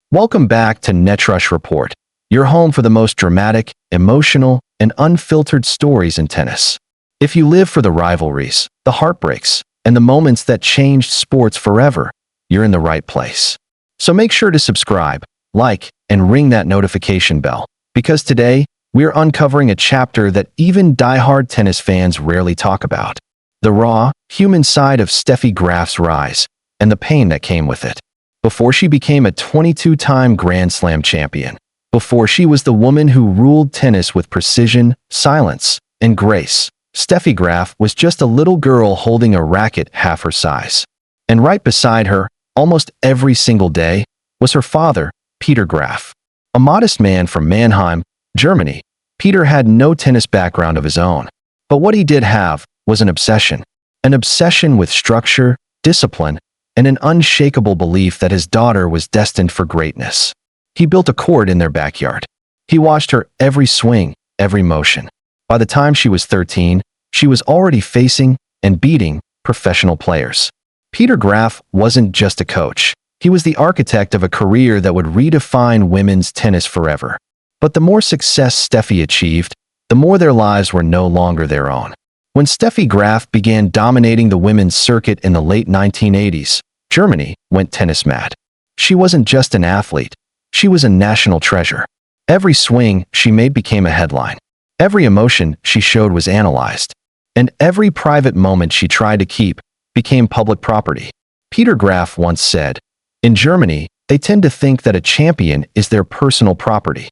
Welcome back to Netrush Report, your home for the most dramatic, emotional, and unfiltered stories in tennis. If you live for the rivalries, the heartbreaks, and the moments that changed sports forever, you're in the right place. So make sure to subscribe, like, and ring that notification bell, because today, we're uncovering a chapter that even die-hard tennis fans rarely talk about. The raw, human side of Steffi Graf's rise, and the pain that came with it. Before she became a 22-time Grand Slam champion, before she was the woman who ruled tennis with precision, silence, and grace, Steffi Graf was just a little girl holding a racket half her size. And right beside her, almost every single day, was her father, Peter Graf. A modest man from Mannheim, Germany, Peter had no tennis background of his own. But what he did have was an obsession. An obsession with structure, discipline, and an unshakable belief that his daughter was destined for greatness. He built a court in their backyard. He watched her every swing, every motion. By the time she was 13, she was already facing and beating professional players. Peter Graf wasn't just a coach. He was the architect of a career that would redefine women's tennis forever. But the more success Steffi achieved, the more their lives were no longer their own. When Steffi Graf began dominating the women's circuit in the late 1980s, Germany went tennis mad. She wasn't just an athlete. She was a national treasure. Every swing she made became a headline. Every emotion she showed was analyzed. And every private moment she tried to keep became public property. Peter Graf once said, "In Germany, they tend to think that a champion is their personal property."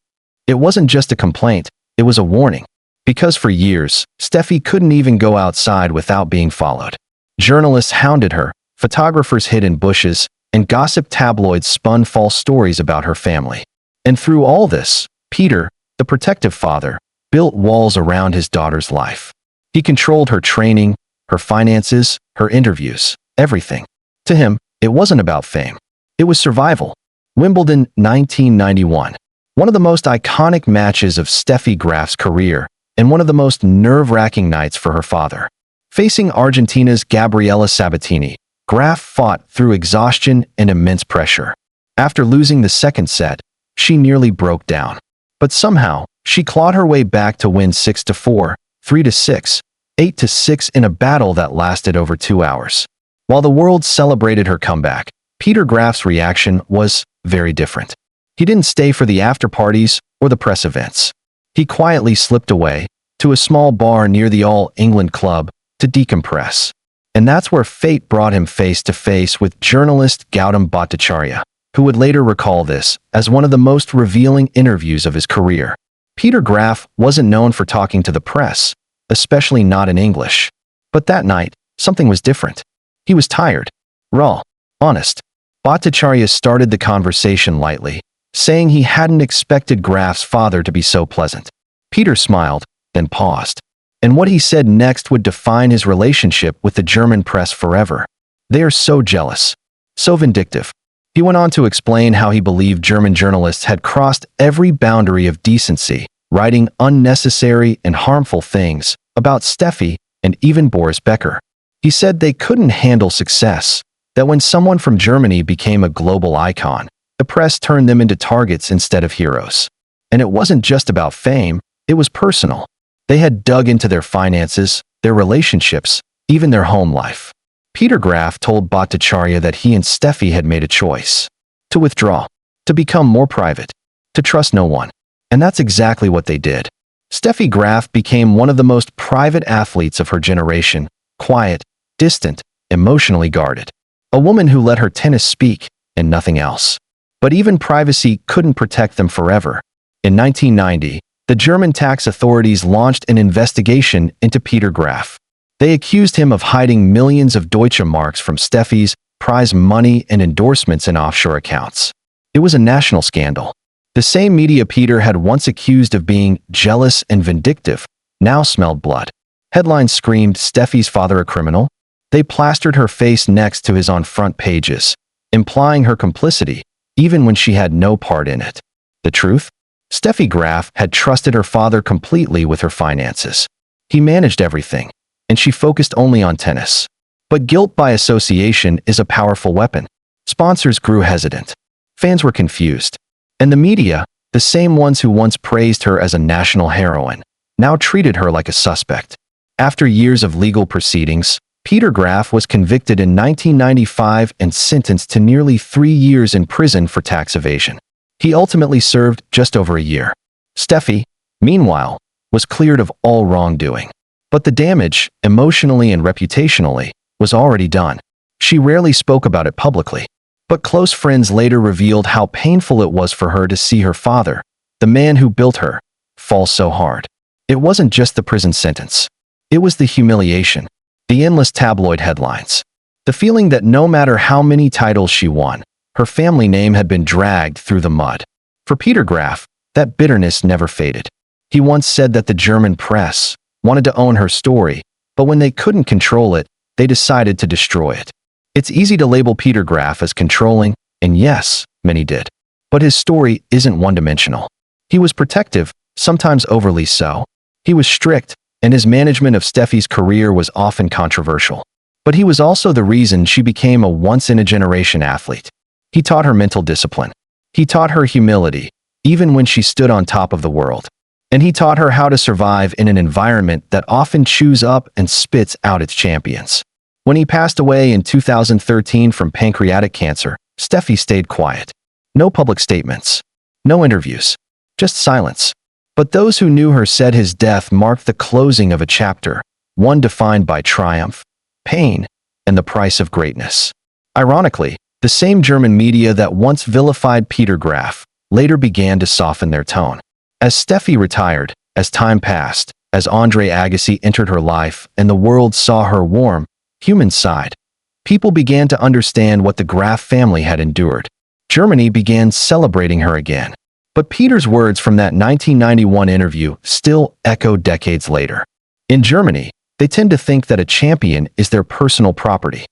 It wasn't just a complaint, it was a warning. Because for years, Steffi couldn't even go outside without being followed. Journalists hounded her, photographers hid in bushes, and gossip tabloids spun false stories about her family. And through all this, Peter, the protective father, built walls around his daughter's life. He controlled her training, her finances, her interviews, everything. To him, it wasn't about fame. It was survival. Wimbledon, 1991. One of the most iconic matches of Steffi Graf's career, and one of the most nerve-wracking nights for her father. Facing Argentina's Gabriela Sabatini, Graf fought through exhaustion and immense pressure. After losing the second set, she nearly broke down. But somehow, she clawed her way back to win 6-4, 3-6, 8-6 in a battle that lasted over 2 hours. While the world celebrated her comeback, Peter Graf's reaction was very different. He didn't stay for the after-parties or the press events. He quietly slipped away to a small bar near the All England Club to decompress. And that's where fate brought him face to face with journalist Gautam Bhattacharya, who would later recall this as one of the most revealing interviews of his career. Peter Graf wasn't known for talking to the press, especially not in English. But that night, something was different. He was tired, raw, honest. Bhattacharya started the conversation lightly, saying he hadn't expected Graf's father to be so pleasant. Peter smiled, then paused. And what he said next would define his relationship with the German press forever. "They are so jealous, so vindictive." He went on to explain how he believed German journalists had crossed every boundary of decency, writing unnecessary and harmful things about Steffi and even Boris Becker. He said they couldn't handle success, that when someone from Germany became a global icon, the press turned them into targets instead of heroes. And it wasn't just about fame, it was personal. They had dug into their finances, their relationships, even their home life. Peter Graf told Bhattacharya that he and Steffi had made a choice. To withdraw, to become more private, to trust no one. And that's exactly what they did. Steffi Graf became one of the most private athletes of her generation, quiet, distant, emotionally guarded. A woman who let her tennis speak, and nothing else. But even privacy couldn't protect them forever. In 1990, the German tax authorities launched an investigation into Peter Graf. They accused him of hiding millions of Deutsche Marks from Steffi's prize money and endorsements in offshore accounts. It was a national scandal. The same media Peter had once accused of being jealous and vindictive now smelled blood. Headlines screamed, "Steffi's father a criminal?" They plastered her face next to his on front pages, implying her complicity, even when she had no part in it. The truth? Steffi Graf had trusted her father completely with her finances. He managed everything, and she focused only on tennis. But guilt by association is a powerful weapon. Sponsors grew hesitant. Fans were confused. And the media, the same ones who once praised her as a national heroine, now treated her like a suspect. After years of legal proceedings, Peter Graf was convicted in 1995 and sentenced to nearly 3 years in prison for tax evasion. He ultimately served just over a year. Steffi, meanwhile, was cleared of all wrongdoing. But the damage, emotionally and reputationally, was already done. She rarely spoke about it publicly. But close friends later revealed how painful it was for her to see her father, the man who built her, fall so hard. It wasn't just the prison sentence. It was the humiliation, the endless tabloid headlines, the feeling that no matter how many titles she won, her family name had been dragged through the mud. For Peter Graf, that bitterness never faded. He once said that the German press wanted to own her story, but when they couldn't control it, they decided to destroy it. It's easy to label Peter Graf as controlling, and yes, many did. But his story isn't one-dimensional. He was protective, sometimes overly so. He was strict, and his management of Steffi's career was often controversial. But he was also the reason she became a once-in-a-generation athlete. He taught her mental discipline. He taught her humility, even when she stood on top of the world. And he taught her how to survive in an environment that often chews up and spits out its champions. When he passed away in 2013 from pancreatic cancer, Steffi stayed quiet. No public statements. No interviews. Just silence. But those who knew her said his death marked the closing of a chapter, one defined by triumph, pain, and the price of greatness. Ironically, the same German media that once vilified Peter Graf later began to soften their tone. As Steffi retired, as time passed, as Andre Agassi entered her life and the world saw her warm, human side, people began to understand what the Graf family had endured. Germany began celebrating her again. But Peter's words from that 1991 interview still echo decades later. In Germany, they tend to think that a champion is their personal property.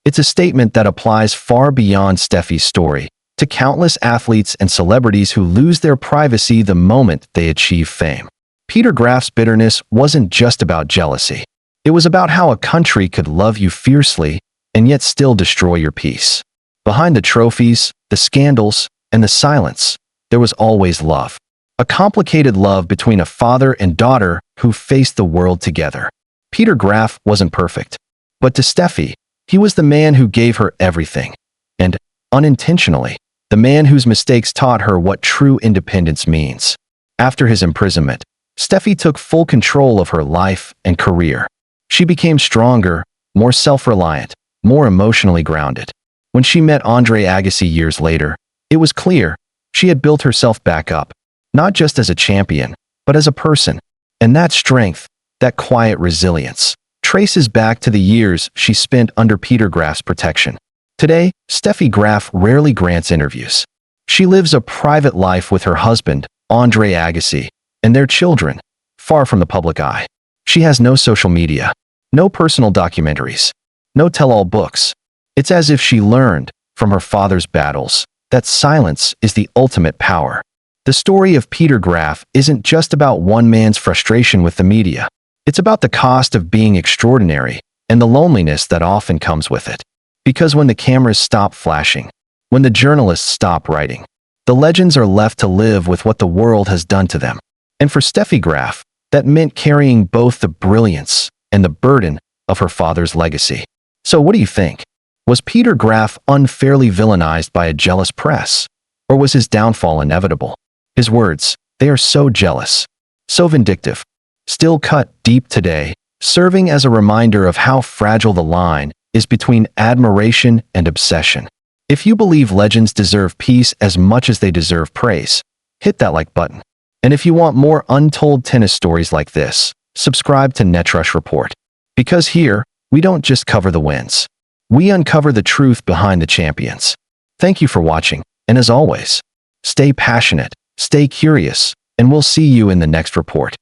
It's a statement that applies far beyond Steffi's story, to countless athletes and celebrities who lose their privacy the moment they achieve fame. Peter Graf's bitterness wasn't just about jealousy. It was about how a country could love you fiercely and yet still destroy your peace. Behind the trophies, the scandals, and the silence, there was always love. A complicated love between a father and daughter who faced the world together. Peter Graf wasn't perfect. But to Steffi, he was the man who gave her everything. And, unintentionally, the man whose mistakes taught her what true independence means. After his imprisonment, Steffi took full control of her life and career. She became stronger, more self-reliant, more emotionally grounded. When she met Andre Agassi years later, it was clear she had built herself back up, not just as a champion, but as a person. And that strength, that quiet resilience, traces back to the years she spent under Peter Graf's protection. Today, Steffi Graf rarely grants interviews. She lives a private life with her husband, Andre Agassi, and their children, far from the public eye. She has no social media, no personal documentaries, no tell-all books. It's as if she learned, from her father's battles, that silence is the ultimate power. The story of Peter Graf isn't just about one man's frustration with the media. It's about the cost of being extraordinary and the loneliness that often comes with it. Because when the cameras stop flashing, when the journalists stop writing, the legends are left to live with what the world has done to them. And for Steffi Graf, that meant carrying both the brilliance and the burden of her father's legacy. So what do you think? Was Peter Graf unfairly villainized by a jealous press? Or was his downfall inevitable? His words, they are so jealous, so vindictive, still cut deep today, serving as a reminder of how fragile the line is between admiration and obsession. If you believe legends deserve peace as much as they deserve praise, hit that like button. And if you want more untold tennis stories like this, subscribe to Netrush Report. Because here, we don't just cover the wins. We uncover the truth behind the champions. Thank you for watching, and as always, stay passionate, stay curious, and we'll see you in the next report.